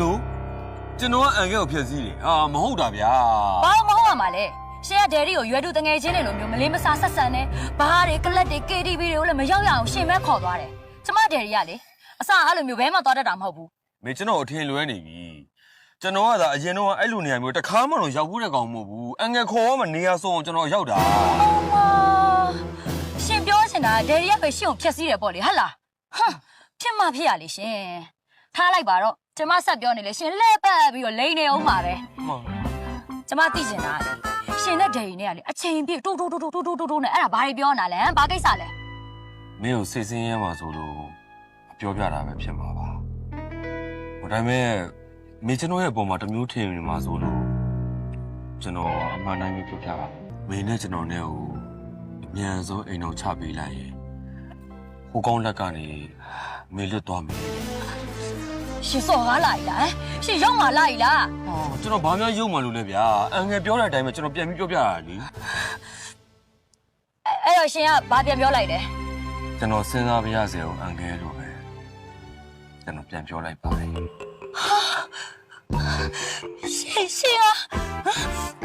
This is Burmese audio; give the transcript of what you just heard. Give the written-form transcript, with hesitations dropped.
လို့ကျွန်တော်ကအန်ကဲကိုဖျက်ဆီးတယ်မဟုတ်တာဗျာဘာမဟုတ်မှာလဲရှင်ကဒယ်ရီကိုရွယ်တူတငယ်ချင်းတွေလိုမျိုးမလေးမစားဆက်ဆံနေဘားတွေကလတ်တွေ KTV တွေကိုလည်းမရောက်ရအောင်ရှင်မဲခေါ်သွားတယ်ကျမဒယ်ရီကလေအစအဲ့လိုမျိုးဘဲမှသွားတတ်တာမဟုတ်ဘူးမေကျွန်တော်အထင်လွဲနေပြီကျွန်တော်ကသာအရင်တော့အဲ့လိုနေရာမျိုးတခါမှတော့ရောက်ဘူးတဲ့ကောင်မဟုတ်ဘူးအန်ကဲခေါ်မှနေရာဆုံးအောင်ကျွန်တော်ရောက်တာရှင်ပြောချင်တာဒယ်ရီကပဲရှင်ကိုဖျက်ဆီးတယ်ပေါ့လေဟဟလားဖြစ်မှဖြစ်ရလေရှင်ထားလိုက်ပါတော့ကျမဆက်ပြောနေလေရှင်လှည့်ပတ်ပြီးတော့လိန်နေအောင်ပါပဲကျမသိချင်တာလေရှင်နဲ့ဒယ်ရီနဲ့ကလေအချိန်ပြည့်တိုးနဲ့အဲ့ဒါဘာတွေပြောနေတာလဲဘာကိစ္စလဲမင်းကိုစိတ်ဆင်းရဲမှာဆိုလို့ပြောပြတာပဲဖြစ်မှာပါဟိုဒါပေမဲ့မေကျွန်တော်ရဲ့ပုံမှာတမျိုးထင်နေမှာဆိုလို့ကျွန်တော်အမှန်တိုင်းပဲပြောပြပါမင်းနဲ့ကျွန်တော်နဲ့ကိုအမြန်ဆုံးအိမ်အောင်ချပေးလိုက်ရင်ဟိုကောင်းလက်ကနေမေလွတ်သွားမယ်ရှင်စော်ကားလာ ਈ လားရှင်ရောက်မှာလာ ਈ လားကျွန်တော်ဘာမှရုံမှလို့လဲဗျာအန်ငယ်ပြောတဲ့အတိုင်းပဲကျွန်တော်ပြန်ပြီးပြောပြရတာလीအဲ့တော့ရှင်ကဘာပြန်ပြောလိုက်လဲကျွန်တော်စဉ်းစားပြရစေအောင်အန်ငယ်လို့ပဲကျွန်တော်ပြန်ပြောလိုက်ပါတယ်ရှင်